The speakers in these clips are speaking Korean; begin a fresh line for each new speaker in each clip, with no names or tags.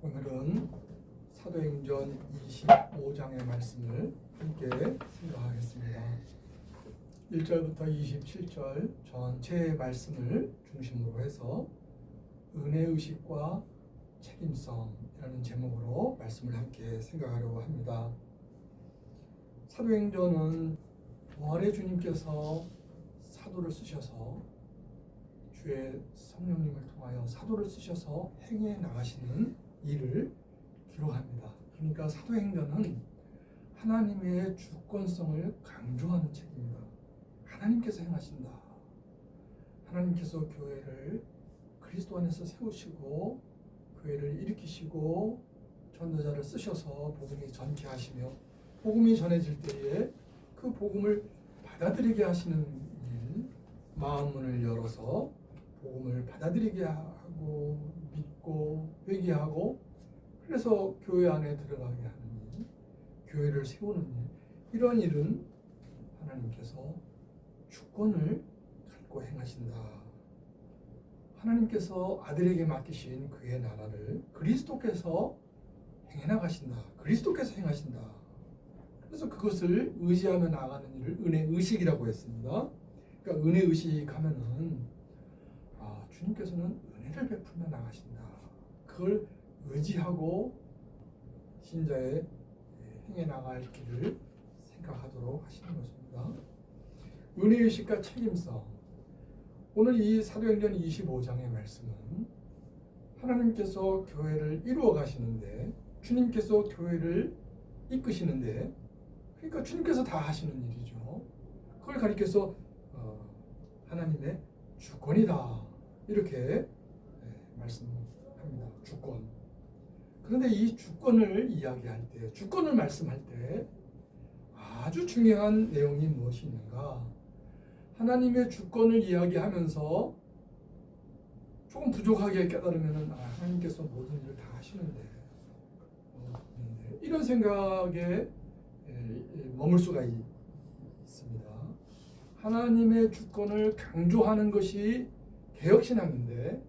오늘은 사도행전 25장의 말씀을 함께 생각하겠습니다. 1절부터 27절 전체의 말씀을 중심으로 해서 은혜의식과 책임성이라는 제목으로 말씀을 함께 생각하려고 합니다. 사도행전은 부활의 주님께서 사도를 쓰셔서 주의 성령님을 통하여 사도를 쓰셔서 행해 나가시는 일을 기록합니다. 그러니까 사도행전은 하나님의 주권성을 강조하는 책입니다. 하나님께서 행하신다. 하나님께서 교회를 그리스도 안에서 세우시고 교회를 일으키시고 전도자를 쓰셔서 복음이 전케하시며 복음이 전해질 때에 그 복음을 받아들이게 하시는 일, 마음문을 열어서 복음을 받아들이게 하고 믿고 회개하고 그래서 교회 안에 들어가게 하는 일, 교회를 세우는 일, 이런 일은 하나님께서 주권을 갖고 행하신다. 하나님께서 아들에게 맡기신 그의 나라를 그리스도께서 행해 나가신다. 그리스도께서 행하신다. 그래서 그것을 의지하며 나가는 일을 은혜의식이라고 했습니다. 그러니까 은혜의식하면은 주님께서는 은혜를 베풀며 나가신다. 그걸 의지하고 신자의 행해 나갈 길을 생각하도록 하시는 것입니다. 은혜의식과 책임성. 오늘 이 사도행전 25장의 말씀은 하나님께서 교회를 이루어 가시는데 주님께서 교회를 이끄시는데 그러니까 주님께서 다 하시는 일이죠. 그걸 가리켜서 하나님의 주권이다. 이렇게 말씀합니다. 주권. 그런데 이 주권을 이야기할 때, 주권을 말씀할 때 아주 중요한 내용이 무엇이 있는가? 하나님의 주권을 이야기하면서 조금 부족하게 깨달으면 하나님께서 모든 일을 다 하시는데 이런 생각에 머물 수가 있습니다. 하나님의 주권을 강조하는 것이 개혁신앙인데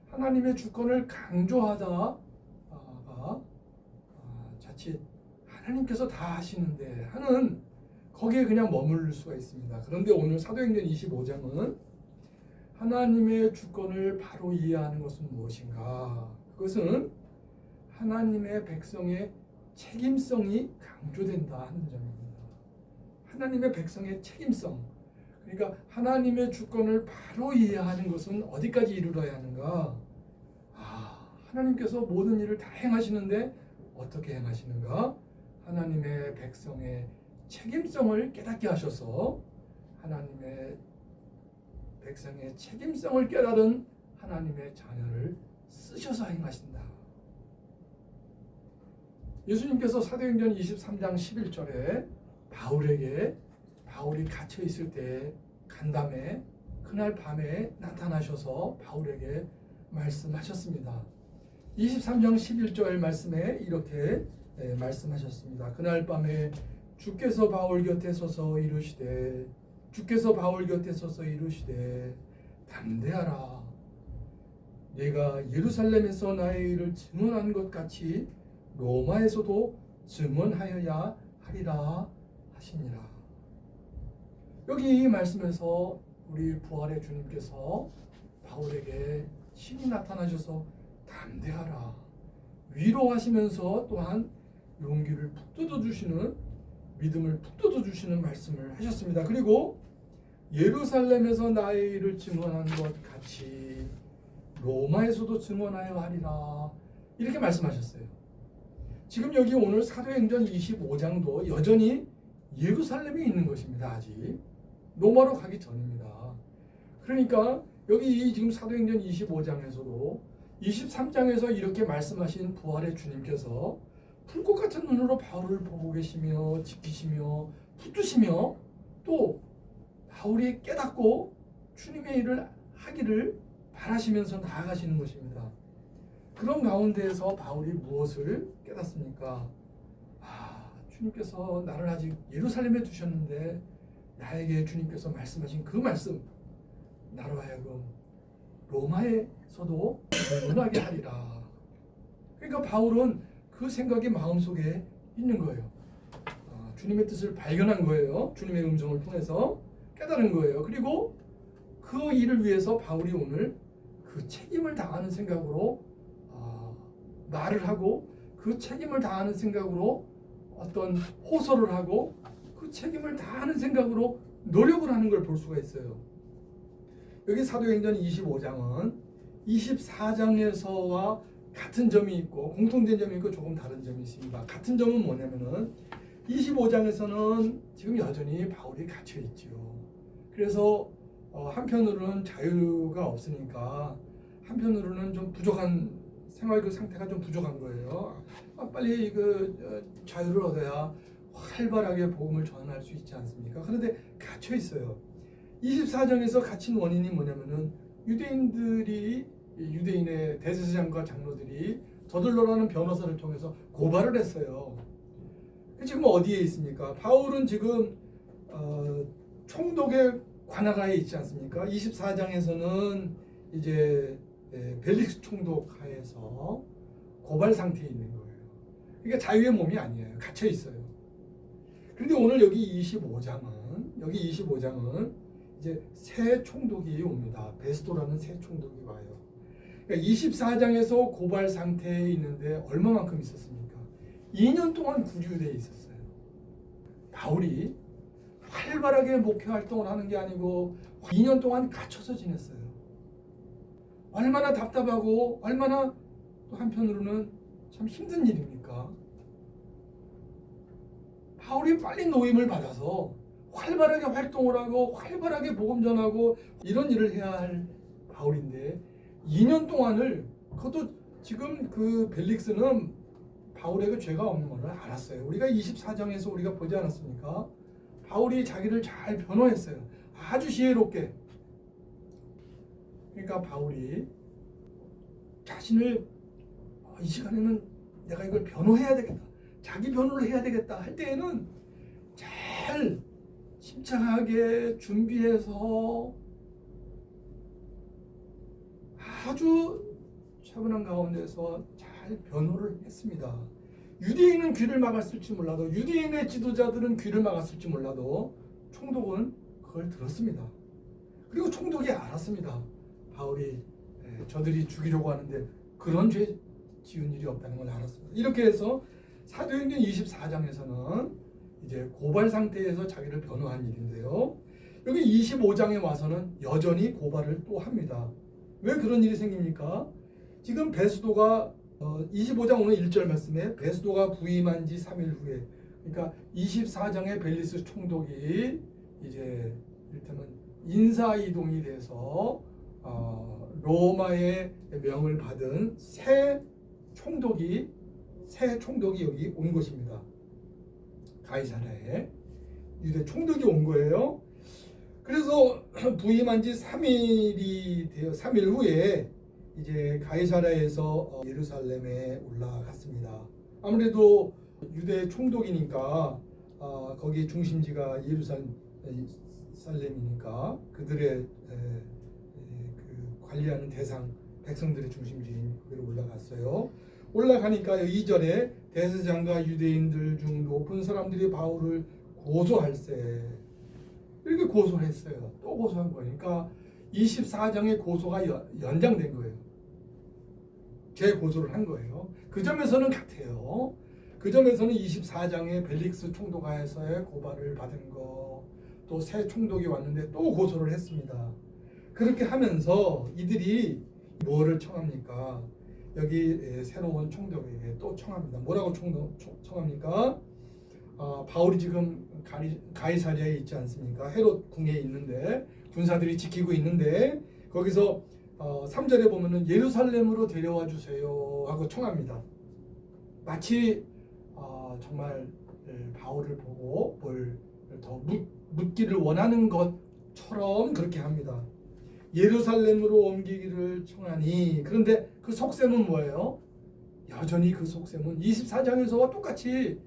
하나님의 주권을 강조하다가 자칫 하나님께서 다 하시는데 하는 거기에 그냥 머무를 수가 있습니다. 그런데 오늘 사도행전 25장은 하나님의 주권을 바로 이해하는 것은 무엇인가? 그것은 하나님의 백성의 책임성이 강조된다 하는 점입니다. 하나님의 백성의 책임성. 그러니까 하나님의 주권을 바로 이해하는 것은 어디까지 이르러야 하는가? 하나님께서 모든 일을 다 행하시는데 어떻게 행하시는가? 하나님의 백성의 책임성을 깨닫게 하셔서 하나님의 백성의 책임성을 깨달은 하나님의 자녀를 쓰셔서 행하신다. 예수님께서 사도행전 23장 11절에 바울이 갇혀 있을 때 간담회 그날 밤에 나타나셔서 바울에게 말씀하셨습니다. 23장 11절 말씀에 이렇게 말씀하셨습니다. 그날 밤에 주께서 바울 곁에 서서 이르시되 담대하라. 내가 예루살렘에서 나의 일을 증언한 것 같이 로마에서도 증언하여야 하리라 하시니라. 여기 이 말씀에서 우리 부활의 주님께서 바울에게 신이 나타나셔서 담대하라 위로하시면서 또한 용기를 북돋워 주시는 믿음을 북돋워 주시는 말씀을 하셨습니다. 그리고 예루살렘에서 나의 일을 증언한 것 같이 로마에서도 증언하여 하리라 이렇게 말씀하셨어요. 지금 여기 오늘 사도행전 25장도 여전히 예루살렘에 있는 것입니다. 아직 로마로 가기 전입니다. 그러니까 여기 지금 사도행전 25장에서도 23장에서 이렇게 말씀하신 부활의 주님께서 불꽃 같은 눈으로 바울을 보고 계시며 지키시며 붙드시며 또 바울이 깨닫고 주님의 일을 하기를 바라시면서 나아가시는 것입니다. 그런 가운데에서 바울이 무엇을 깨닫습니까? 주님께서 나를 아직 예루살렘에 두셨는데 나에게 주님께서 말씀하신 그 말씀 나로 하여금 로마에서도 증언하게 하리라. 그러니까 바울은 그 생각이 마음속에 있는 거예요. 주님의 뜻을 발견한 거예요. 주님의 음성을 통해서 깨달은 거예요. 그리고 그 일을 위해서 바울이 오늘 그 책임을 다하는 생각으로 말을 하고, 그 책임을 다하는 생각으로 어떤 호소를 하고, 그 책임을 다하는 생각으로 노력을 하는 걸 볼 수가 있어요. 여기 사도행전 25장은 24장에서와 같은 점이 있고 공통된 점이 있고 조금 다른 점이 있습니다. 같은 점은 뭐냐면은 25장에서는 지금 여전히 바울이 갇혀 있죠. 그래서 한편으로는 자유가 없으니까 한편으로는 좀 부족한 생활 그 상태가 좀 부족한 거예요. 빨리 자유를 얻어야 활발하게 복음을 전할 수 있지 않습니까? 그런데 갇혀 있어요. 24장에서 갇힌 원인이 뭐냐면은 유대인의 대제사장과 장로들이 저들러라는 변호사를 통해서 고발을 했어요. 지금 어디에 있습니까? 바울은 지금 총독의 관하가에 있지 않습니까? 24장에서는 이제 벨릭스 총독 하에서 고발 상태에 있는 거예요. 그러니까 자유의 몸이 아니에요. 갇혀 있어요. 그런데 오늘 여기 25장은 이제 새 총독이 옵니다. 베스도라는 새 총독이 와요. 그러니까 24장에서 고발 상태에 있는데 얼마만큼 있었습니까? 2년 동안 구류되어 있었어요. 바울이 활발하게 목회 활동을 하는 게 아니고 2년 동안 갇혀서 지냈어요. 얼마나 답답하고 얼마나 또 한편으로는 참 힘든 일입니까? 바울이 빨리 노임을 받아서 활발하게 활동을 하고 활발하게 복음 전하고 이런 일을 해야 할 바울인데 2년 동안을, 그것도 지금 그 벨릭스는 바울에게 죄가 없는 것을 알았어요. 우리가 24장에서 우리가 보지 않았습니까? 바울이 자기를 잘 변호했어요. 아주 지혜롭게. 그러니까 바울이 자신을 이 시간에는 내가 이걸 변호해야 되겠다, 자기 변호를 해야 되겠다 할 때에는 잘 침착하게 준비해서 아주 차분한 가운데서 잘 변호를 했습니다. 유대인은 귀를 막았을지 몰라도, 유대인의 지도자들은 귀를 막았을지 몰라도 총독은 그걸 들었습니다. 그리고 총독이 알았습니다. 바울이 저들이 죽이려고 하는데 그런 죄 지은 일이 없다는 걸 알았습니다. 이렇게 해서 사도행전 24장에서는 이제 고발 상태에서 자기를 변호한 일인데요. 여기 25장에 와서는 여전히 고발을 또 합니다. 왜 그런 일이 생깁니까? 지금 베스도가 25장 오늘 1절 말씀에 베스도가 부임한 지 3일 후에, 그러니까 24장의 벨리스 총독이 이제 이를테면 인사 이동이 돼서 로마의 명을 받은 새 총독이 여기 온 것입니다. 가이사랴에 유대 총독이 온 거예요. 그래서 부임한 지 3일 후에 이제 가이사랴에서 예루살렘에 올라갔습니다. 아무래도 유대 총독이니까 거기 중심지가 예루살렘이니까 그들의 그 관리하는 대상, 백성들의 중심지인 거기로 올라갔어요. 올라가니까 2절에 대제사장과 유대인들 중 높은 사람들이 바울을 고소할세, 이렇게 고소했어요. 또 고소한 거니까 24장의 고소가 연장된 거예요. 재고소를 한 거예요. 그 점에서는 같아요. 그 점에서는 24장의 벨릭스 총독하에서의 고발을 받은 거, 또 새 총독이 왔는데 또 고소를 했습니다. 그렇게 하면서 이들이 뭐를 청합니까? 여기 새로운 총독에게 또 청합니다. 뭐라고 청합니까? 바울이 지금 가이사랴에 있지 않습니까? 헤롯 궁에 있는데 군사들이 지키고 있는데 거기서 3절에 보면은 예루살렘으로 데려와 주세요 하고 청합니다. 마치 정말 바울을 보고 뭘 더 묻기를 원하는 것처럼 그렇게 합니다. 예루살렘으로 옮기기를 청하니, 그런데 그 속셈은 뭐예요? 여전히 그 속셈은 24장에서와 똑같이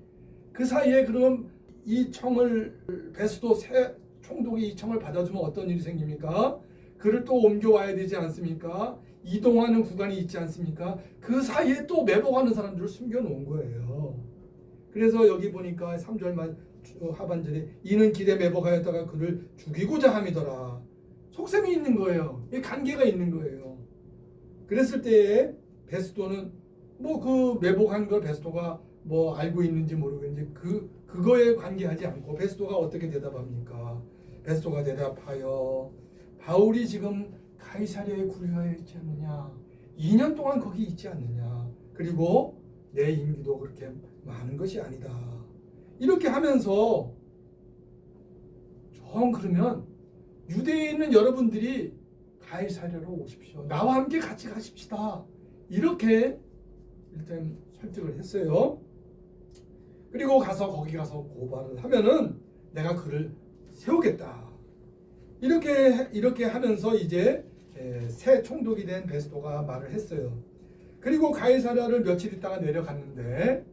그 사이에 그럼 이 청을 베스도 새 총독이 이 청을 받아주면 어떤 일이 생깁니까? 그를 또 옮겨와야 되지 않습니까? 이동하는 구간이 있지 않습니까? 그 사이에 또 매복하는 사람들을 숨겨놓은 거예요. 그래서 여기 보니까 3절 하반절에 이는 길에 매복하였다가 그를 죽이고자 함이더라. 속셈이 있는 거예요. 관계가 있는 거예요. 그랬을 때에 베스도는 뭐 그 매복한 걸 베스도가 뭐 알고 있는지 모르겠는지 그거에 관계하지 않고 베스도가 어떻게 대답합니까? 베스도가 대답하여 바울이 지금 가이사랴에 굴려야 있지 않느냐? 2년 동안 거기 있지 않느냐? 그리고 내 임기도 그렇게 많은 것이 아니다. 이렇게 하면서 정 그러면 유대에 있는 여러분들이 가이사랴로 오십시오. 나와 함께 같이 가십시다. 이렇게 일단 설득을 했어요. 그리고 거기 가서 고발을 하면은 내가 그를 세우겠다. 이렇게 하면서 이제 새 총독이 된 베스도가 말을 했어요. 그리고 가이사랴를 며칠 있다가 내려갔는데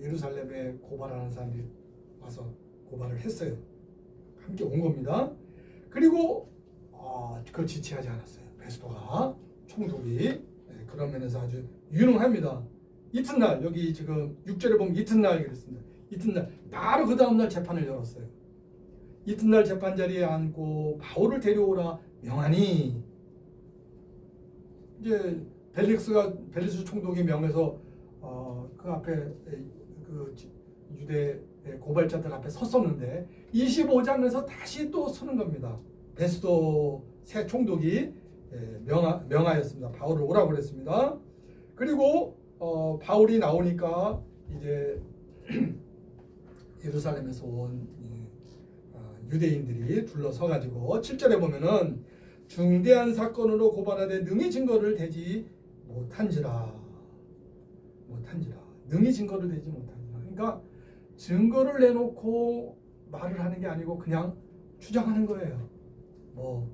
예루살렘에 고발하는 사람들이 와서 고발을 했어요. 함께 온 겁니다. 그리고 그걸 지체하지 않았어요. 베스도가 총독이 그런 면에서 아주 유능합니다. 이튿날 여기 지금 6절에 보면 이튿날 그랬습니다. 이튿날 바로 그 다음날 재판을 열었어요. 이튿날 재판 자리에 앉고 바울을 데려오라 명하니 이제 벨릭스 총독이 명해서 그 앞에 그 유대 고발자들 앞에 섰었는데 25장에서 다시 또 서는 겁니다. 베스도 새 총독이 명하였습니다. 바울을 오라고 그랬습니다. 그리고 바울이 나오니까 이제 예루살렘에서 온 유대인들이 둘러서 가지고 7절에 보면은 중대한 사건으로 고발하되 능히 증거를 대지 못한지라 능히 증거를 대지 못한지라. 그러니까 증거를 내놓고 말을 하는 게 아니고 그냥 주장하는 거예요. 뭐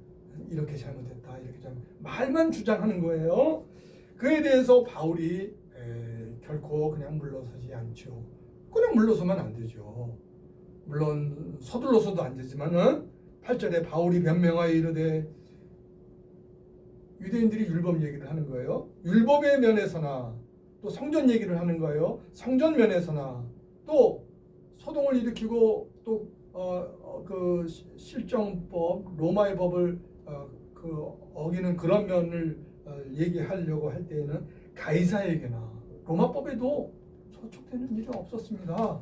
이렇게 잘못했다 이렇게 말만 주장하는 거예요. 그에 대해서 바울이 결코 그냥 물러서지 않죠. 그냥 물러서면 안 되죠. 물론 서둘러서도 안 되지만은 8절에 바울이 변명하여 이르되 유대인들이 율법 얘기를 하는 거예요. 율법의 면에서나 또 성전 얘기를 하는 거예요. 성전 면에서나 또 소동을 일으키고 또 그 실정법 로마의 법을 어기는 그런 면을 얘기하려고 할 때에는 가이사에게나 로마법에도 저촉되는 일이 없었습니다.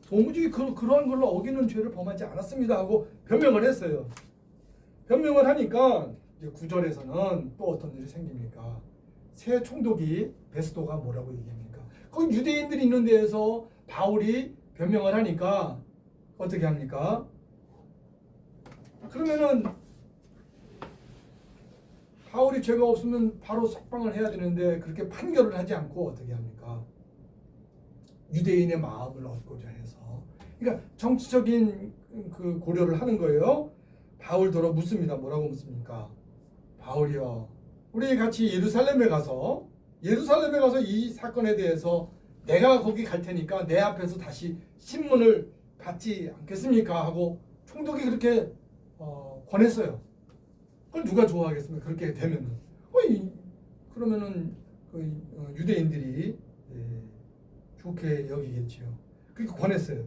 도무지 그러한 걸로 어기는 죄를 범하지 않았습니다 하고 변명을 했어요. 변명을 하니까 이제 9절에서는 또 어떤 일이 생깁니까? 새 총독이 베스도가 뭐라고 얘기합니까? 거기 유대인들이 있는 데에서 바울이 변명을 하니까 어떻게 합니까? 그러면은 바울이 죄가 없으면 바로 석방을 해야 되는데 그렇게 판결을 하지 않고 어떻게 합니까? 유대인의 마음을 얻고자 해서 그러니까 정치적인 그 고려를 하는 거예요. 바울더러 묻습니다. 뭐라고 묻습니까? 바울이여 우리 같이 예루살렘에 가서 이 사건에 대해서 내가 거기 갈 테니까 내 앞에서 다시 신문을 받지 않겠습니까? 하고 총독이 그렇게 권했어요. 그걸 누가 좋아하겠습니까? 그렇게 되면은 그러면은 유대인들이 좋게 여기겠지요. 그렇게 권했어요.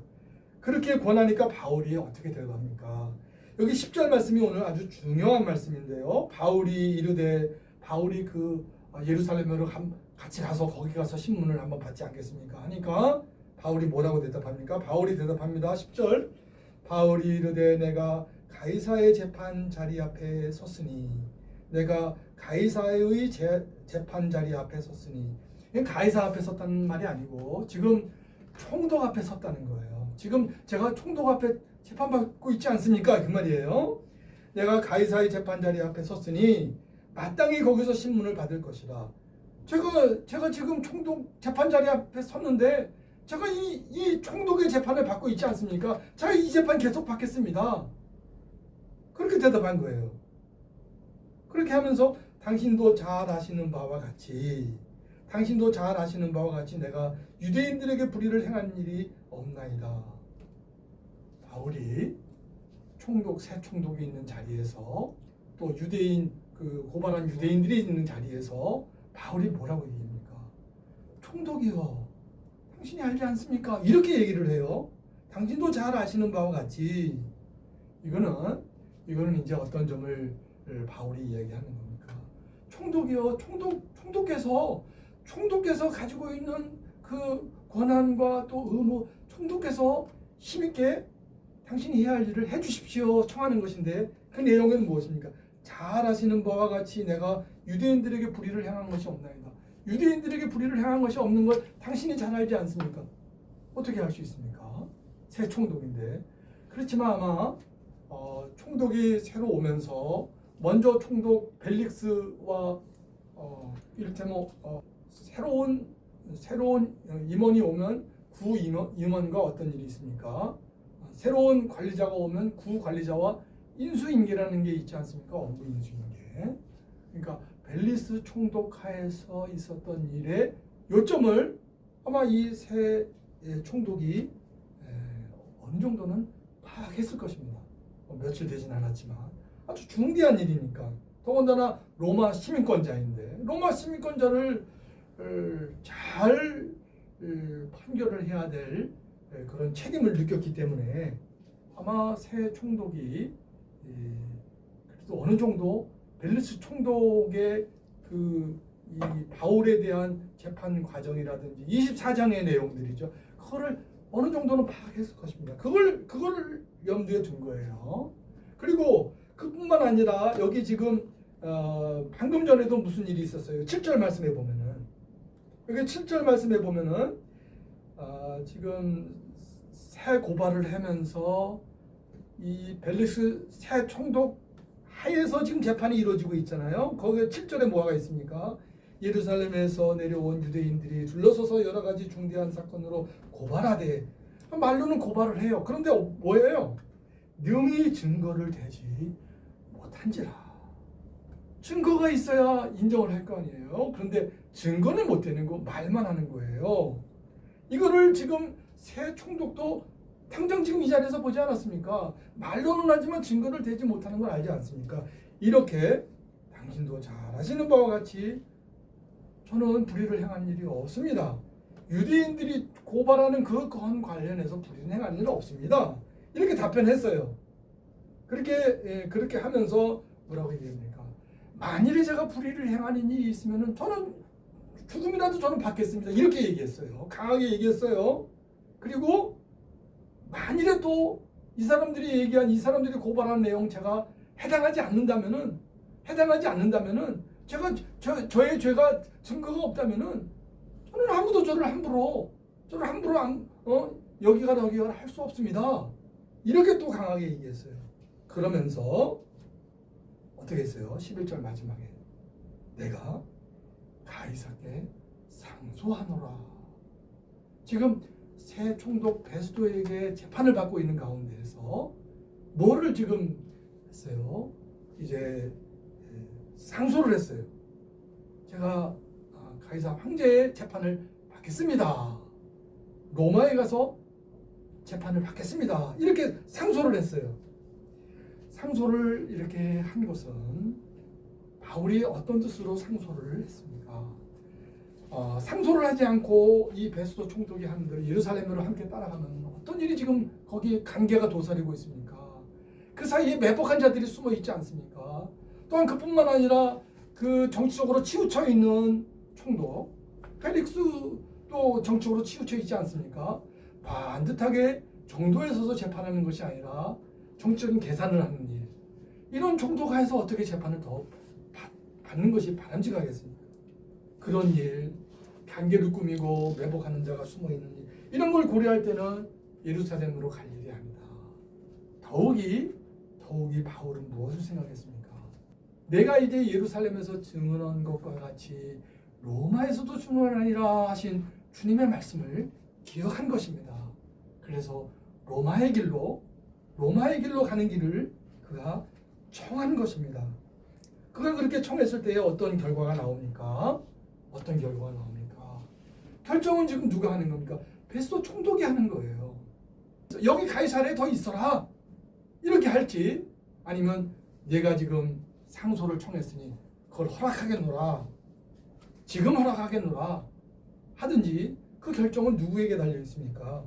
그렇게 권하니까 바울이 어떻게 대답합니까? 여기 10절 말씀이 오늘 아주 중요한 말씀인데요. 바울이 그 예루살렘으로 같이 가서 거기 가서 신문을 한번 받지 않겠습니까? 하니까 바울이 뭐라고 대답합니까? 바울이 대답합니다. 10절 바울이 이르되 내가 가이사의 재판 자리 앞에 섰으니 내가 가이사의 재판 자리 앞에 섰으니 가이사 앞에 섰다는 말이 아니고 지금 총독 앞에 섰다는 거예요. 지금 제가 총독 앞에 재판받고 있지 않습니까? 그 말이에요. 내가 가이사의 재판 자리 앞에 섰으니 마땅히 거기서 신문을 받을 것이라. 제가 지금 총독 재판 자리 앞에 섰는데 제가 이 총독의 재판을 받고 있지 않습니까? 제가 이 재판 계속 받겠습니다. 그렇게 대답한 거예요. 그렇게 하면서 당신도 잘 아시는 바와 같이 내가 유대인들에게 불의를 행한 일이 없나이다. 바울이 새 총독이 있는 자리에서 또 유대인 그 고발한 유대인들이 있는 자리에서 바울이 뭐라고 얘기합니까? 총독이여, 당신이 알지 않습니까? 이렇게 얘기를 해요. 당신도 잘 아시는 바와 같이 이거는 이제 어떤 점을 바울이 이야기하는 겁니까? 총독이요, 총독께서 가지고 있는 그 권한과 또 의무, 총독께서 힘있게 당신이 해야 할 일을 해주십시오 청하는 것인데, 그 내용은 무엇입니까? 잘 아시는 바와 같이 내가 유대인들에게 불의를 행한 것이 없나이다. 유대인들에게 불의를 행한 것이 없는 걸 당신이 잘 알지 않습니까? 어떻게 할 수 있습니까? 새 총독인데. 그렇지만 아마 총독이 새로 오면서 먼저 총독 벨릭스와 이를테면 새로운 임원이 오면 구 임원과 어떤 일이 있습니까? 새로운 관리자가 오면 구 관리자와 인수인계라는 게 있지 않습니까? 업무 인수인계. 그러니까 벨리스 총독 하에서 있었던 일의 요점을 아마 이 새 총독이 어느 정도는 파악했을 것입니다. 며칠 되진 않았지만 아주 중대한 일이니까. 더군다나 로마 시민권자인데 로마 시민권자를 잘 판결을 해야 될 그런 책임을 느꼈기 때문에 아마 새 총독이 그래도 어느 정도 벨리스 총독의 이 바울에 대한 재판 과정이라든지 24장의 내용들이죠. 그거를 어느 정도는 파악했을 것입니다. 그걸 염두에 둔 거예요. 그리고 그뿐만 아니라 여기 지금 방금 전에도 무슨 일이 있었어요. 7절 말씀에 보면은 여기 7절 말씀에 보면은 지금 새 고발을 하면서 이 벨리스 새 총독 하에서 지금 재판이 이루어지고 있잖아요. 거기에 7절에 뭐가 있습니까? 예루살렘에서 내려온 유대인들이 둘러서서 여러 가지 중대한 사건으로 고발하되, 말로는 고발을 해요. 그런데 뭐예요? 능히 증거를 대지 못한지라. 증거가 있어야 인정을 할 거 아니에요. 그런데 증거는 못 되는 거, 말만 하는 거예요. 이거를 지금 새 총독도 당장 지금 이 자리에서 보지 않았습니까? 말로는 하지만 증거를 대지 못하는 걸 알지 않습니까? 이렇게 당신도 잘 아시는 바와 같이 저는 불의를 행한 일이 없습니다. 유대인들이 고발하는 그 건 관련해서 불의를 행한 일은 없습니다. 이렇게 답변했어요. 그렇게 하면서 뭐라고 얘기합니까? 만일에 제가 불의를 행하는 일이 있으면 저는 죽음이라도 저는 받겠습니다. 이렇게 얘기했어요. 강하게 얘기했어요. 그리고 만일에 또 이 사람들이 고발한 내용 제가 해당하지 않는다면은 저의 죄가 증거가 없다면은 저는 아무도 저를 함부로 여기가 할 수 없습니다. 이렇게 또 강하게 얘기했어요. 그러면서 어떻게 했어요? 11절 마지막에 내가 가이사께 상소하노라. 지금 새 총독 베스도에게 재판을 받고 있는 가운데에서 뭐를 지금 했어요? 이제 상소를 했어요. 제가 가이사 황제의 재판을 받겠습니다. 로마에 가서 재판을 받겠습니다. 이렇게 상소를 했어요. 상소를 이렇게 한 것은 바울이 어떤 뜻으로 상소를 했습니까? 상소를 하지 않고 이 베스도 총독이 하는 대로 예루살렘으로 함께 따라가면 어떤 일이 지금 거기에 관계가 도사리고 있습니까? 그 사이에 매복한 자들이 숨어 있지 않습니까? 또한 그뿐만 아니라 그 정치적으로 치우쳐 있는 총독 펠릭스도 정치적으로 치우쳐 있지 않습니까? 반듯하게 정도에 서서 재판하는 것이 아니라 정치적인 계산을 하는 일, 이런 총독 하에서 어떻게 재판을 더 받는 것이 바람직하겠습니까? 그런 일, 관계를 꾸미고 매복하는 자가 숨어있는 일, 이런 걸 고려할 때는 예루살렘으로 갈 일이 아니다. 더욱이 바울은 무엇을 생각했습니까? 내가 이제 예루살렘에서 증언한 것과 같이 로마에서도 증언하니라 하신 주님의 말씀을 기억한 것입니다. 그래서 로마의 길로 가는 길을 그가 청한 것입니다. 그가 그렇게 청했을 때에 어떤 결과가 나옵니까? 결정은 지금 누가 하는 겁니까? 베스도 총독이 하는 거예요. 여기 가이사랴에 더 있어라 이렇게 할지, 아니면 내가 지금 상소를 청했으니 그걸 허락하겠노라, 지금 허락하겠노라 하든지 그 결정은 누구에게 달려 있습니까?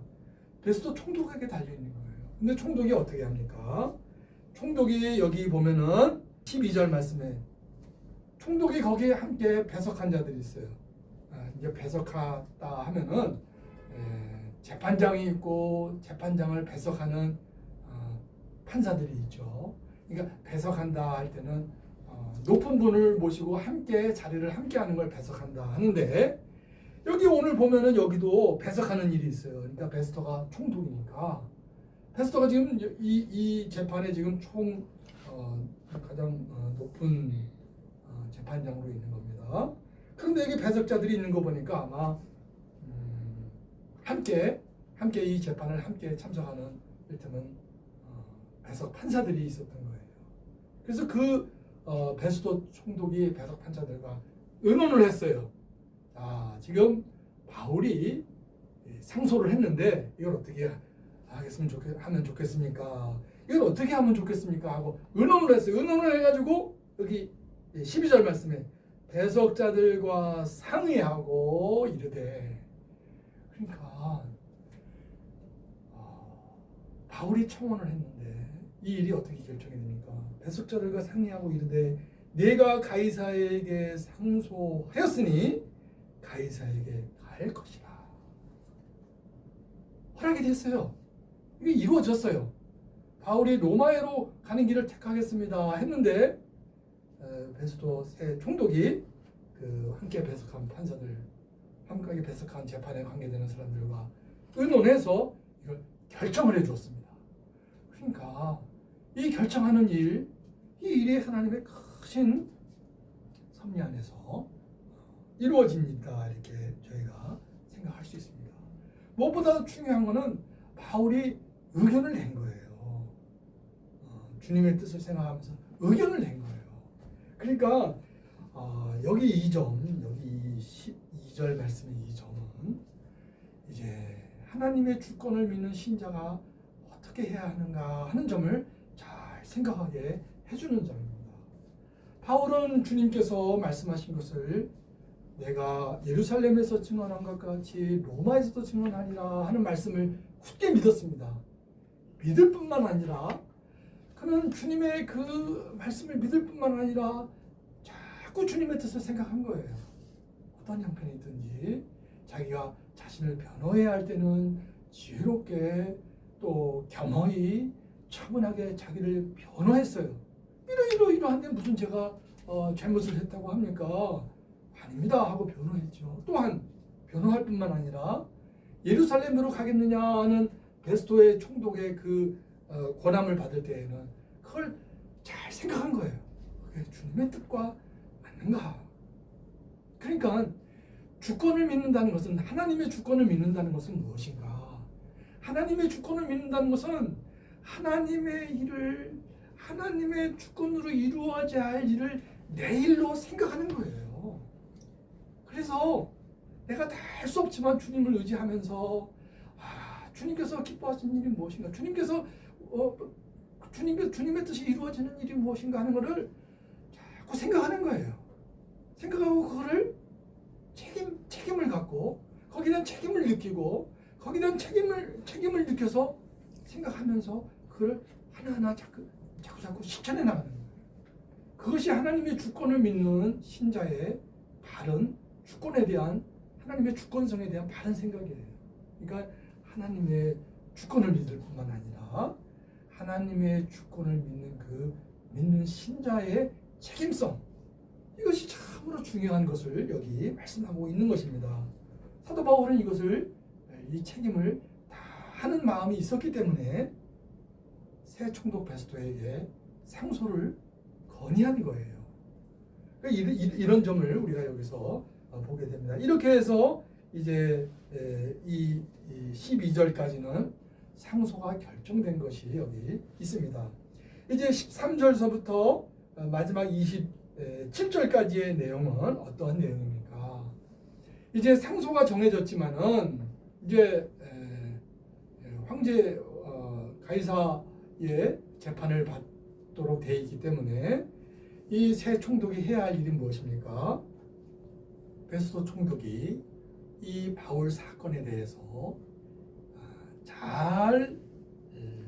베스토 총독에게 달려 있는 거예요. 근데 총독이 어떻게 합니까? 총독이 여기 보면은 12절 말씀에 총독이 거기에 함께 배석한 자들이 있어요. 이제 배석하다 하면은 재판장이 있고 재판장을 배석하는 판사들이 있죠. 그러니까 배석한다 할 때는 높은 분을 모시고 함께 자리를 함께 하는 걸 배석한다 하는데, 여기 오늘 보면은 여기도 배석하는 일이 있어요. 그러니까 베스터가 총독이니까 베스터가 지금 이 재판에 지금 총 가장 높은 재판장으로 있는 겁니다. 그런데 여기 배석자들이 있는 거 보니까 아마 함께 이 재판을 함께 참석하는 이를테면 배석 판사들이 있었던 거예요. 그래서 그 베스토 총독이 배석 판사들과 의논을 했어요. 지금 바울이 상소를 했는데 이걸 어떻게 하면 좋겠습니까? 이걸 어떻게 하면 좋겠습니까? 하고 의논을 했어요. 의논을 해가지고 여기 12절 말씀에 배석자들과 상의하고 이르되, 그러니까 바울이 청원을 했는데 이 일이 어떻게 결정이 됩니까? 배석자들과 상의하고 이르되 내가 가이사에게 상소하였으니 가이사에게 갈 것이라. 허락이 됐어요. 이게 이루어졌어요. 바울이 로마에로 가는 길을 택하겠습니다 했는데 베스토 새 총독이 그 함께 배석한 판사들, 함께 배석한 재판에 관계되는 사람들과 의논해서 이걸 결정을 해주었습니다. 그러니까 이 결정하는 일, 이 일이 하나님의 크신 섭리 안에서 이루어진 일이다, 이렇게 저희가 생각할 수 있습니다. 무엇보다 중요한 것은 바울이 의견을 낸 거예요. 주님의 뜻을 생각하면서 의견을 낸 거예요. 그러니까 여기 이 점, 여기 12절 말씀의 이 점은 이제 하나님의 주권을 믿는 신자가 어떻게 해야 하는가 하는 점을 잘 생각하게 해주는 점입니다. 바울은 주님께서 말씀하신 것을 내가 예루살렘에서 증언한 것 같이 로마에서도 증언하리라 하는 말씀을 굳게 믿었습니다. 믿을 뿐만 아니라 그는 주님의 그 말씀을 믿을 뿐만 아니라 자꾸 주님의 뜻을 생각한 거예요. 어떤 형편이든지 자기가 자신을 변호해야 할 때는 지혜롭게 또 겸허히 차분하게 자기를 변호했어요. 이러한데 무슨 제가 잘못을 했다고 합니까? 아닙니다 하고 변호했죠. 또한 변호할 뿐만 아니라 예루살렘으로 가겠느냐 하는 베스토의 총독의 그 권함을 받을 때에는 그걸 잘 생각한 거예요. 그게 주님의 뜻과 맞는가? 그러니까 주권을 믿는다는 것은, 하나님의 주권을 믿는다는 것은 무엇인가? 하나님의 주권을 믿는다는 것은 하나님의 일을, 하나님의 주권으로 이루어져야 할 일을 내 일로 생각하는 거예요. 그래서 내가 다 할 수 없지만 주님을 의지하면서 주님께서 기뻐하시는 일이 무엇인가, 주님의 뜻이 이루어지는 일이 무엇인가 하는 것을 자꾸 생각하는 거예요. 생각하고 그거를 책임을 갖고 거기에 대한 책임을 느끼고 거기에 대한 책임을 느껴서 생각하면서 그걸 하나하나 자꾸 실천해 나가는 거예요. 그것이 하나님의 주권을 믿는 신자의 바른 주권에 대한, 하나님의 주권성에 대한 바른 생각이에요. 그러니까 하나님의 주권을 믿을 뿐만 아니라 하나님의 주권을 믿는 신자의 책임성, 이것이 참으로 중요한 것을 여기 말씀하고 있는 것입니다. 사도 바울은 이 책임을 다 하는 마음이 있었기 때문에 새 총독 베스토에게 상소를 건의한 거예요. 그러니까 이런 점을 우리가 여기서 보게 됩니다. 이렇게 해서 이제 이 12절까지는 상소가 결정된 것이 여기 있습니다. 이제 13절서부터 마지막 27절까지의 내용은 어떠한 내용입니까? 이제 상소가 정해졌지만은 이제 황제 가이사의 재판을 받도록 되어 있기 때문에 이 새 총독이 해야 할 일이 무엇입니까? 베스도 총독이 이 바울 사건에 대해서 잘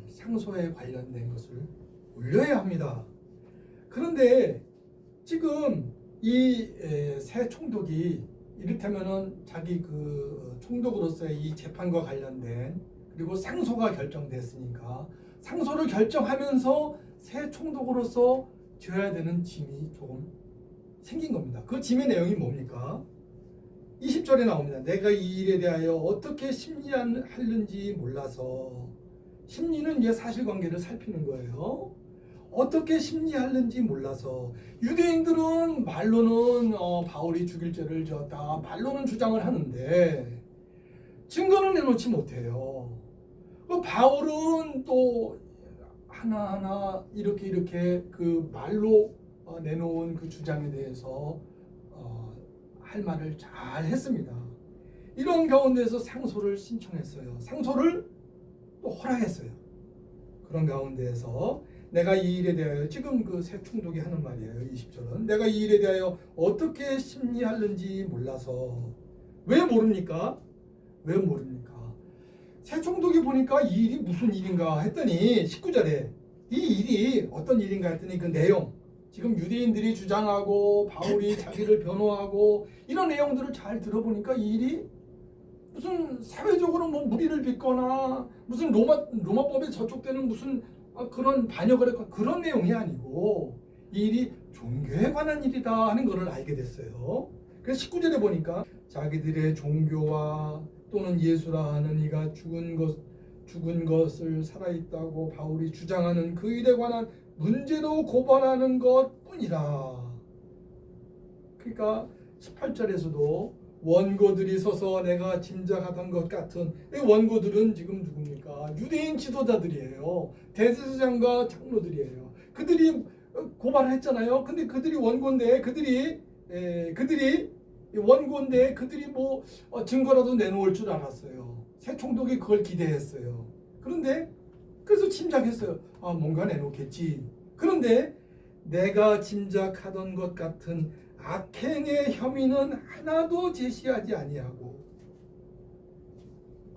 상소에 관련된 것을 올려야 합니다. 그런데 지금 이 새 총독이 이를테면은 자기 그 총독으로서의 이 재판과 관련된 그리고 상소가 결정됐으니까 상소를 결정하면서 새 총독으로서 져야 되는 짐이 조금 생긴 겁니다. 그 짐의 내용이 뭡니까? 20절에 나옵니다. 내가 이 일에 대하여 어떻게 심리하는지 몰라서, 심리는 이제 사실관계를 살피는 거예요. 어떻게 심리하는지 몰라서, 유대인들은 말로는 바울이 죽일 죄를 지었다 말로는 주장을 하는데 증거는 내놓지 못해요. 그 바울은 또 하나하나 이렇게 그 말로 내놓은 그 주장에 대해서 할 말을 잘 했습니다. 이런 가운데서 상소를 신청했어요. 상소를 또 허락했어요. 그런 가운데에서 내가 이 일에 대하여, 지금 그 새 총독이 하는 말이에요. 20절은 내가 이 일에 대하여 어떻게 심리하는지 몰라서. 왜 모릅니까? 왜 모릅니까? 새 총독이 보니까 이 일이 무슨 일인가 했더니 19절에 이 일이 어떤 일인가 했더니 그 내용, 지금 유대인들이 주장하고 바울이 자기를 변호하고 이런 내용들을 잘 들어보니까 이 일이 무슨 사회적으로 뭐 무리를 빚거나 무슨 로마법에 저촉되는 무슨 그런 반역을 했거나 그런 내용이 아니고 이 일이 종교에 관한 일이다 하는 것을 알게 됐어요. 그래서 19절에 보니까 자기들의 종교와 또는 예수라 하는 이가 죽은 것을 살아있다고 바울이 주장하는 그 일에 관한 문제로 고발하는 것뿐이라. 그러니까 18절에서도 원고들이 서서 내가 짐작하던 것 같은, 이 원고들은 지금 누굽니까? 유대인 지도자들이에요. 대제사장과 장로들이에요. 그들이 고발을 했잖아요. 근데 그들이 원고인데 그들이 원고인데 그들이 뭐 증거라도 내놓을 줄 알았어요. 새 총독이 그걸 기대했어요. 그런데 그래서 짐작했어요. 뭔가 내놓겠지. 그런데 내가 짐작하던 것 같은 악행의 혐의는 하나도 제시하지 아니하고,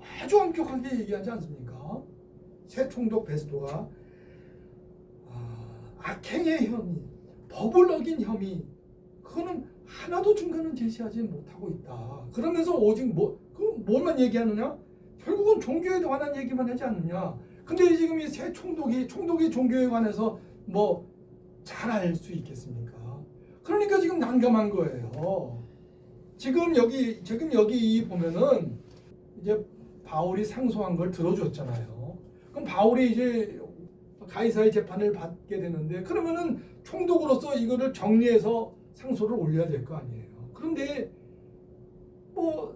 아주 엄격하게 얘기하지 않습니까? 새 총독 베스도가 악행의 혐의, 법을 어긴 혐의, 그거는 하나도 증거는 제시하지 못하고 있다. 그러면서 오직 뭐만 얘기하느냐? 결국은 종교에 관한 얘기만 하지 않느냐? 근데 지금 이 새 총독이 종교에 관해서 뭐 잘 알 수 있겠습니까? 그러니까 지금 난감한 거예요. 지금 여기 보면은 이제 바울이 상소한 걸 들어줬잖아요. 그럼 바울이 이제 가이사의 재판을 받게 되는데, 그러면은 총독으로서 이거를 정리해서 상소를 올려야 될 거 아니에요. 그런데 뭐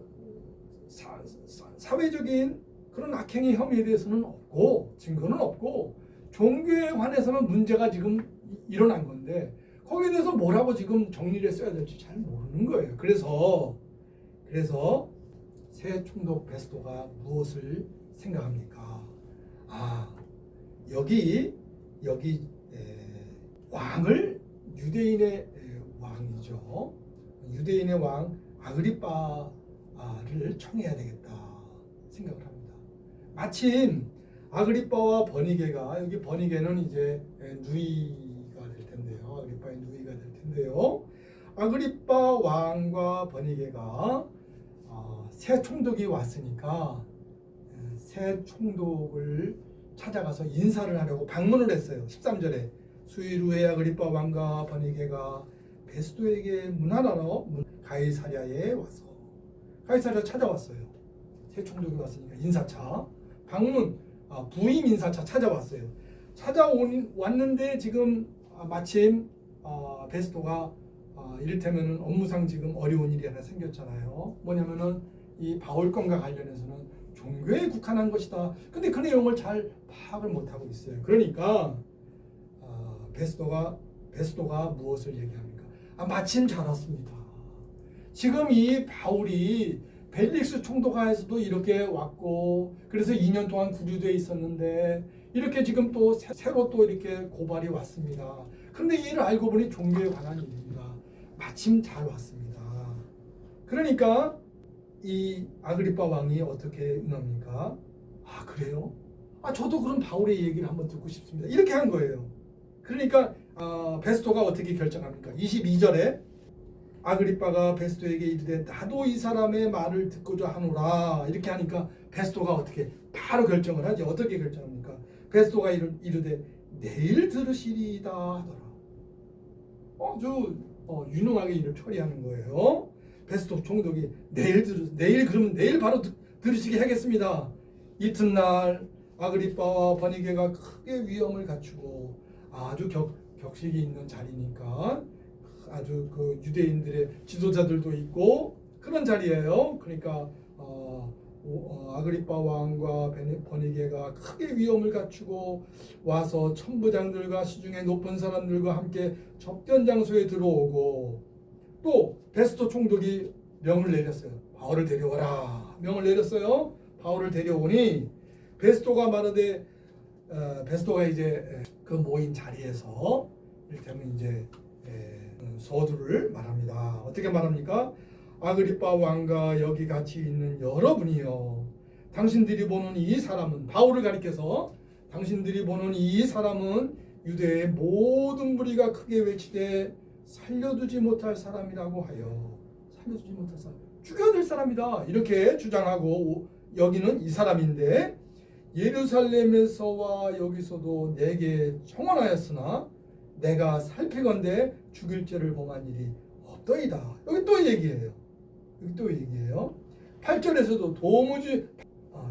사회적인 그런 악행의 혐의에 대해서는 없고 증거는 없고 종교에 관해서는 문제가 지금 일어난 건데 거기에 대해서 뭐라고 지금 정리를 써야 될지 잘 모르는 거예요. 그래서 새 총독 베스도가 무엇을 생각합니까? 여기 왕을, 유대인의 왕이죠. 유대인의 왕 아그리빠를 청해야 되겠다 생각을 합니다. 마침 아그리빠와 버니게가, 여기 버니게는 이제 누이가 될 텐데요. 아그리빠의 누이가 될 텐데요. 아그리빠 왕과 버니게가 새 총독이 왔으니까 새 총독을 찾아가서 인사를 하려고 방문을 했어요. 13절에 수일 후에 아그리빠 왕과 버니게가 베스도에게 문안하러 가이사랴에 와서, 가이사랴 찾아왔어요. 새 총독이 왔으니까 인사차, 방문, 부임 인사차 찾아왔어요. 왔는데 지금 마침 베스도가 이를테면은 업무상 지금 어려운 일이 하나 생겼잖아요. 뭐냐면은 이 바울 건과 관련해서는 종교에 국한한 것이다. 근데 그 내용을 잘 파악을 못하고 있어요. 그러니까 베스도가 무엇을 얘기합니까? 마침 잘 왔습니다. 지금 이 바울이 벨릭스 총독하에서도 이렇게 왔고, 그래서 2년 동안 구류되어 있었는데 이렇게 지금 또 새로 또 이렇게 고발이 왔습니다. 그런데 이를 알고 보니 종교에 관한 일입니다. 마침 잘 왔습니다. 그러니까 이 아그리빠 왕이 어떻게 응합니까? 아, 그래요? 아, 저도 그럼 바울의 얘기를 한번 듣고 싶습니다. 이렇게 한 거예요. 그러니까 베스토가 어떻게 결정합니까? 22절에 아그리빠가 베스토에게 이르되 나도 이 사람의 말을 듣고자 하노라 이렇게 하니까 베스토가 어떻게 바로 결정을 하죠. 어떻게 결정합니까? 베스토가 이르되 내일 들으시리이다 하더라. 아주 유능하게 일을 처리하는 거예요. 베스토 총독이 내일 그러면 내일 바로 들으시게 하겠습니다. 이튿날 아그리빠와 버니게가 크게 위엄을 갖추고 아주 격식이 있는 자리니까 아주 그 유대인들의 지도자들도 있고 그런 자리예요. 그러니까 아그리빠 왕과 버니게가 크게 위엄을 갖추고 와서 천부장들과 시중에 높은 사람들과 함께 접견 장소에 들어오고 또 베스토 총독이 명을 내렸어요. 바울을 데려와라. 명을 내렸어요. 바울을 데려오니 베스토가 말하되 베스토가 이제 그 모인 자리에서 이를테면 이제 서두를 말합니다. 어떻게 말합니까? 아그리빠 왕과 여기 같이 있는 여러분이요, 당신들이 보는 이 사람은, 바울을 가리켜서 당신들이 보는 이 사람은 유대의 모든 무리가 크게 외치되 살려두지 못할 사람이라고 하여, 살려두지 못할 사람, 죽여야 될 사람이다 이렇게 주장하고 여기는 이 사람인데, 예루살렘에서와 여기서도 내게 청원하였으나 내가 살피건대 죽일 죄를 범한 일이 없더이다. 여기 또 얘기해요. 여기 또 얘기해요. 8절에서도 도무지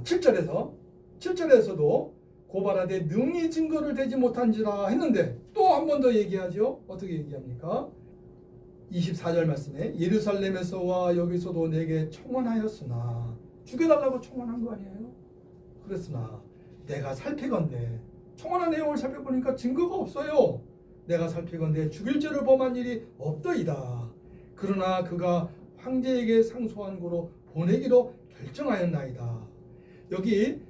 7절에서도 고발하되 능히 증거를 대지 못한지라 했는데 또 한 번 더 얘기하죠. 어떻게 얘기합니까? 24절 말씀에 예루살렘에서와 여기서도 내게 청원하였으나, 죽여달라고 청원한 거 아니에요? 그랬으나 내가 살피건대, 청원한 내용을 살펴보니까 증거가 없어요. 내가 살피건대 죽일 죄를 범한 일이 없더이다. 그러나 그가 황제에게 상소한 고로 보내기로 결정하였나이다. 여기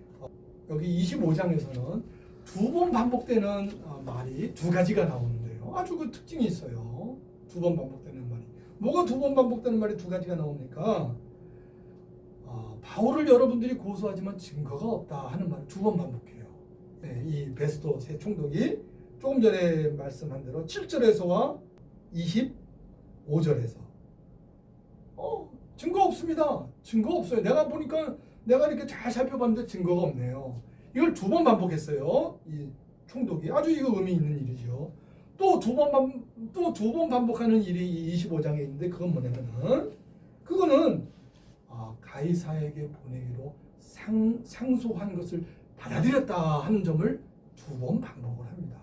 25장에서는 두 번 반복되는 말이 두 가지가 나오는데요. 아주 그 특징이 있어요. 두 번 반복되는 말이. 뭐가 두 번 반복되는 말이 두 가지가 나옵니까? 바울을 여러분들이 고소하지만 증거가 없다 하는 말을 두 번 반복해요. 네, 이 베스토 새 총독이 조금 전에 말씀한 대로 7절에서와 25절에서 증거 없습니다. 증거 없어요. 내가 보니까 내가 이렇게 잘 살펴봤는데 증거가 없네요. 이걸 두 번 반복했어요. 이 총독이. 아주 이거 의미 있는 일이죠. 또 두 번 반복하는 일이 25장에 있는데 그건 뭐냐면은, 그거는 가이사에게 보내기로 상소한 것을 받아들였다 하는 점을 두 번 반복을 합니다.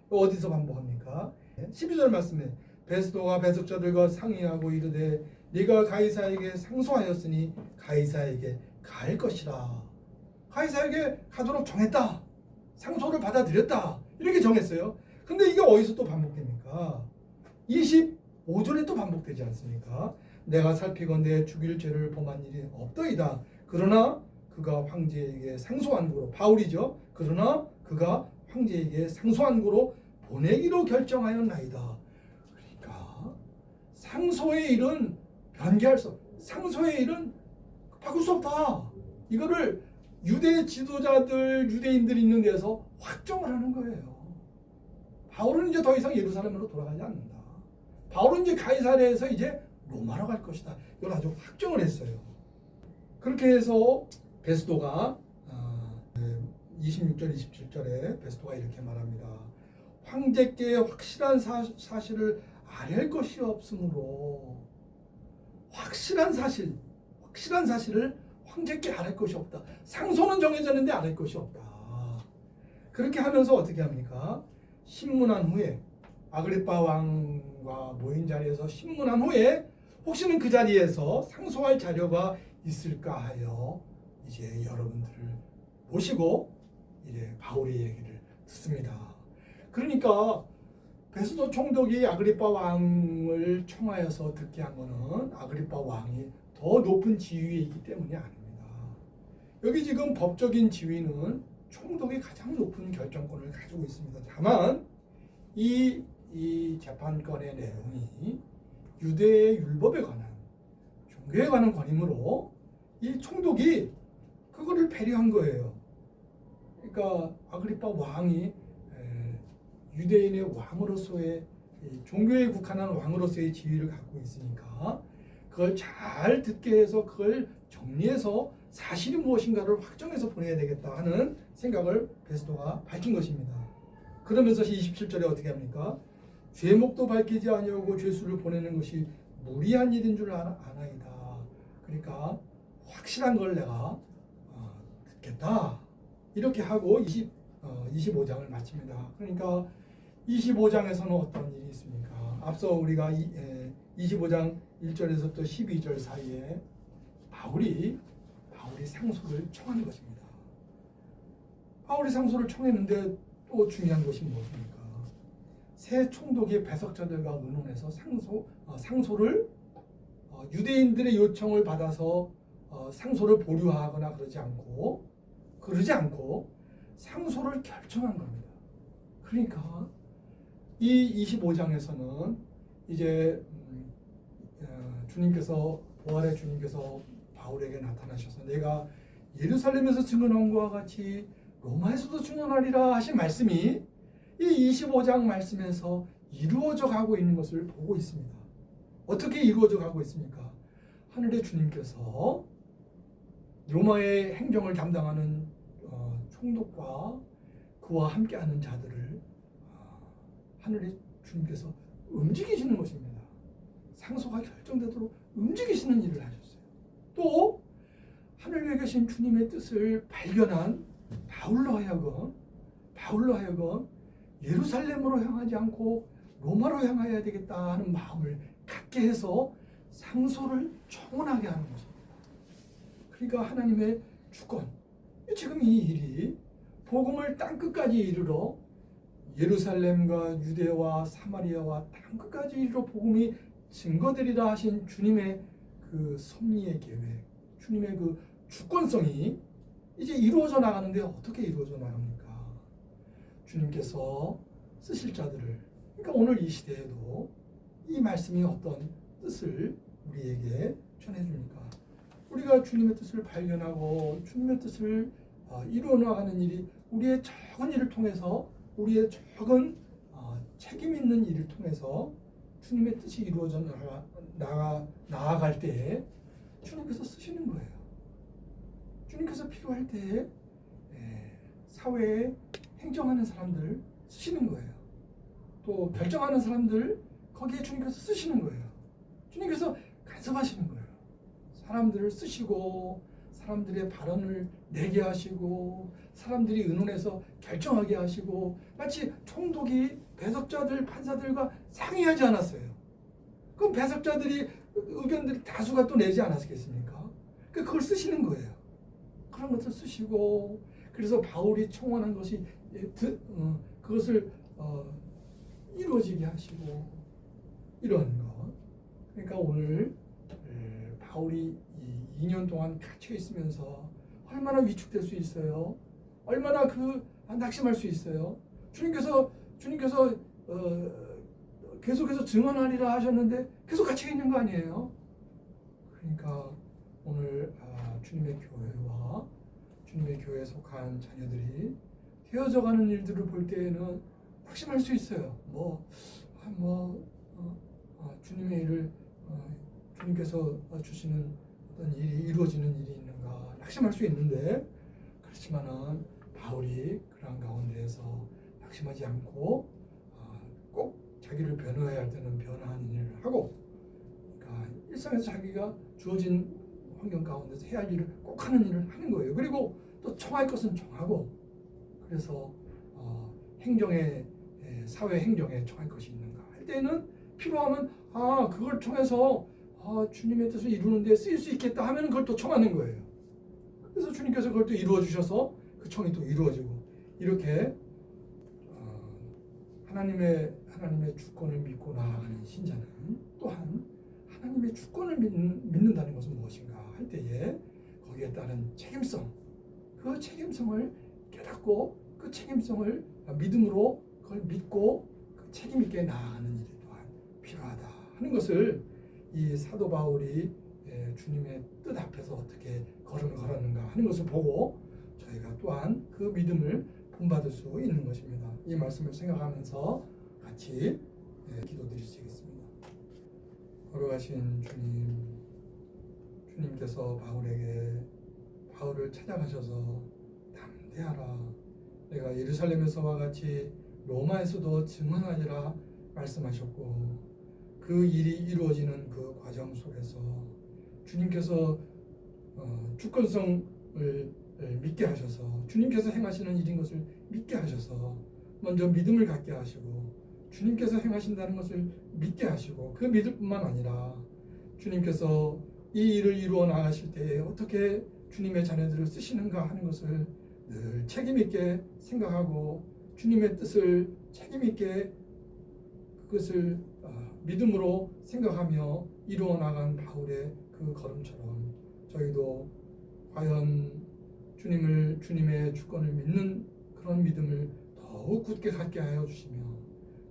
어디서 반복합니까? 12절 말씀에 베스토가 배석자들과 상의하고 이르되 네가 가이사에게 상소하였으니 가이사에게 갈 것이라. 가이사에게 가도록 정했다. 상소를 받아들였다. 이렇게 정했어요. 근데 이게 어디서 또 반복됩니까? 25절에 또 반복되지 않습니까? 내가 살피건대 죽일 죄를 범한 일이 없더이다. 그러나 그가 황제에게 상소한 고로, 바울이죠. 그러나 그가 황제에게 상소한 고로 보내기로 결정하였나이다. 그러니까 상소의 일은 상소의 일은 바꿀 수 없다. 이거를 유대 지도자들, 유대인들이 있는 데서 확정을 하는 거예요. 바울은 이제 더 이상 예루살렘으로 돌아가지 않는다. 바울은 이제 가이사랴에서 이제 로마로 갈 것이다. 이걸 아주 확정을 했어요. 그렇게 해서 베스토가 26절, 27절에 베스토가 이렇게 말합니다. 황제께 확실한 사실을 아랠 것이 없으므로, 확실한 사실을 황제께 아랠 것이 없다. 상소는 정해졌는데 아랠 것이 없다. 그렇게 하면서 어떻게 합니까? 신문한 후에, 아그리빠 왕과 모인 자리에서 신문한 후에 혹시는 그 자리에서 상소할 자료가 있을까 하여 이제 여러분들을 모시고 이제 바울의 얘기를 듣습니다. 그러니까 베스토 총독이 아그리빠 왕을 청하여서 듣게 한 것은 아그리빠 왕이 더 높은 지위에 있기 때문이 아닙니다. 여기 지금 법적인 지위는 총독이 가장 높은 결정권을 가지고 있습니다. 다만 이 재판권의 내용이 유대의 율법에 관한, 종교에 관한 권이므로 이 총독이 그거를 배려한 거예요. 그러니까 아그리파 왕이 유대인의 왕으로서의, 종교에 국한한 왕으로서의 지위를 갖고 있으니까 그걸 잘 듣게 해서 그걸 정리해서 사실이 무엇인가를 확정해서 보내야 되겠다 하는 생각을 베스도가 밝힌 것입니다. 그러면서 27절에 어떻게 합니까? 죄목도 밝히지 아니하고 죄수를 보내는 것이 무리한 일인 줄 아나이다. 그러니까 확실한 걸 내가 듣겠다. 이렇게 하고 25장을 마칩니다. 그러니까 25장에서는 어떤 일이 있습니까? 앞서 우리가 25장 1절에서부터 12절 사이에 바울이 상소를 청하는 것입니다. 바울이 상소를 청했는데 또 중요한 것이 무엇입니까? 새 총독의 배석자들과 의논해서 상소를 유대인들의 요청을 받아서 상소를 보류하거나 그러지 않고 상소를 결정한 겁니다. 그러니까 이 25장에서는 이제 주님께서, 부활의 주님께서 바울에게 나타나셔서 내가 예루살렘에서 증언한 것과 같이 로마에서도 증언하리라 하신 말씀이 이 25장 말씀에서 이루어져 가고 있는 것을 보고 있습니다. 어떻게 이루어져 가고 있습니까? 하늘의 주님께서 로마의 행정을 담당하는 총독과 그와 함께하는 자들을 하늘의 주님께서 움직이시는 것입니다. 상소가 결정되도록 움직이시는 일을 하셨어요. 또 하늘에 계신 주님의 뜻을 발견한 바울로 하여금 예루살렘으로 향하지 않고 로마로 향하여야 되겠다 하는 마음을 갖게 해서 상소를 청원하게 하는 것입니다. 그러니까 하나님의 주권, 지금 이 일이 복음을 땅끝까지 이르러 예루살렘과 유대와 사마리아와 땅끝까지 이르러 복음이 증거되리라 하신 주님의 그 섭리의 계획, 주님의 그 주권성이 이제 이루어져 나가는데 어떻게 이루어져 나갑니까? 주님께서 쓰실 자들을, 그러니까 오늘 이 시대에도 이 말씀이 어떤 뜻을 우리에게 전해줍니까? 우리가 주님의 뜻을 발견하고 주님의 뜻을 이루어 나가는 일이 우리의 작은 일을 통해서, 우리의 작은 책임 있는 일을 통해서 주님의 뜻이 이루어져 나아갈 때에 주님께서 쓰시는 거예요. 주님께서 필요할 때에 사회에 행정하는 사람들 쓰시는 거예요. 또 결정하는 사람들 거기에 주님께서 쓰시는 거예요. 주님께서 간섭하시는 거예요. 사람들을 쓰시고 사람들의 발언을 내게 하시고 사람들이 의논해서 결정하게 하시고, 마치 총독이 배석자들, 판사들과 상의하지 않았어요. 그럼 배석자들이 의견들이 다수가 또 내지 않았겠습니까? 그걸 쓰시는 거예요. 그런 것을 쓰시고, 그래서 바울이 청원한 것이 그것을 이루어지게 하시고 이런 것. 그러니까 오늘 바울이 2년 동안 갇혀 있으면서 얼마나 위축될 수 있어요. 얼마나 낙심할 수 있어요. 주님께서 계속해서 증언하리라 하셨는데 계속 갇혀 있는 거 아니에요? 그러니까 오늘 주님의 교회와 주님의 교회에 속한 자녀들이 되어져가는 일들을 볼 때에는 낙심할 수 있어요. 주님의 일을 주님께서 주시는 어떤 일이 이루어지는 일이 있는가 낙심할 수 있는데, 그렇지만은 바울이 그런 가운데에서 낙심하지 않고 꼭 자기를 변호해야 할 때는 변호하는 일을 하고, 그러니까 일상에서 자기가 주어진 환경 가운데서 해야 할 일을 꼭 하는 일을 하는 거예요. 그리고 또 청할 것은 청하고, 그래서 사회 행정에 청할 것이 있는가 할 때는 필요하면 그걸 통해서 주님의 뜻을 이루는 데 쓰일 수 있겠다 하면 그걸 또 청하는 거예요. 그래서 주님께서 그걸 또 이루어 주셔서 그 청이 또 이루어지고, 이렇게 하나님의 주권을 믿고 나아가는 신자는 또한 하나님의 주권을 믿는다는 것은 무엇인가 할 때에 거기에 따른 책임성, 그 책임성을 깨닫고 그 책임성을 믿음으로 그걸 믿고 그 책임 있게 나아가는 일이 또한 필요하다 하는 것을 이 사도 바울이 주님의 뜻 앞에서 어떻게 걸음을 걸었는가 하는 것을 보고 저희가 또한 그 믿음을 본받을 수 있는 것입니다. 이 말씀을 생각하면서 같이 기도드리시겠습니다. 걸어가신 주님, 주님께서 바울을 찾아가셔서 담대하라, 내가 예루살렘에서와 같이 로마에서도 증언하리라 말씀하셨고, 그 일이 이루어지는 그 과정 속에서 주님께서 주권성을 믿게 하셔서, 주님께서 행하시는 일인 것을 믿게 하셔서 먼저 믿음을 갖게 하시고, 주님께서 행하신다는 것을 믿게 하시고, 그 믿음뿐만 아니라 주님께서 이 일을 이루어 나가실 때에 어떻게 주님의 자녀들을 쓰시는가 하는 것을 늘 책임 있게 생각하고 주님의 뜻을 책임 있게 그것을 믿음으로 생각하며 이루어 나간 바울의 그 걸음처럼 저희도 과연 주님의 주권을 믿는 그런 믿음을 더욱 굳게 갖게 하여 주시며,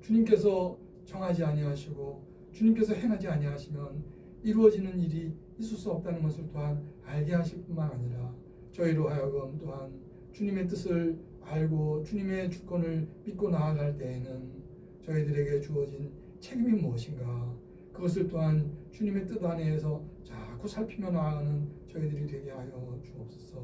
주님께서 정하지 아니하시고 주님께서 행하지 아니하시면 이루어지는 일이 있을 수 없다는 것을 또한 알게 하실 뿐만 아니라 저희로 하여금 또한 주님의 뜻을 알고 주님의 주권을 믿고 나아갈 때에는 저희들에게 주어진 책임이 무엇인가, 그것을 또한 주님의 뜻 안에서 자꾸 살피며 나아가는 저희들이 되게 하여 주옵소서.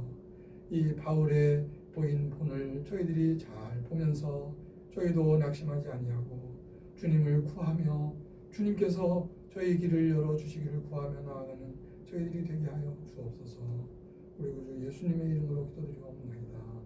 이 바울의 보인 본을 저희들이 잘 보면서 저희도 낙심하지 아니하고 주님을 구하며 주님께서 저희 길을 열어주시기를 구하며 나아가는 저희들이 되게 하여 주옵소서. 우리 구주 예수님의 이름으로 기도드리옵나이다.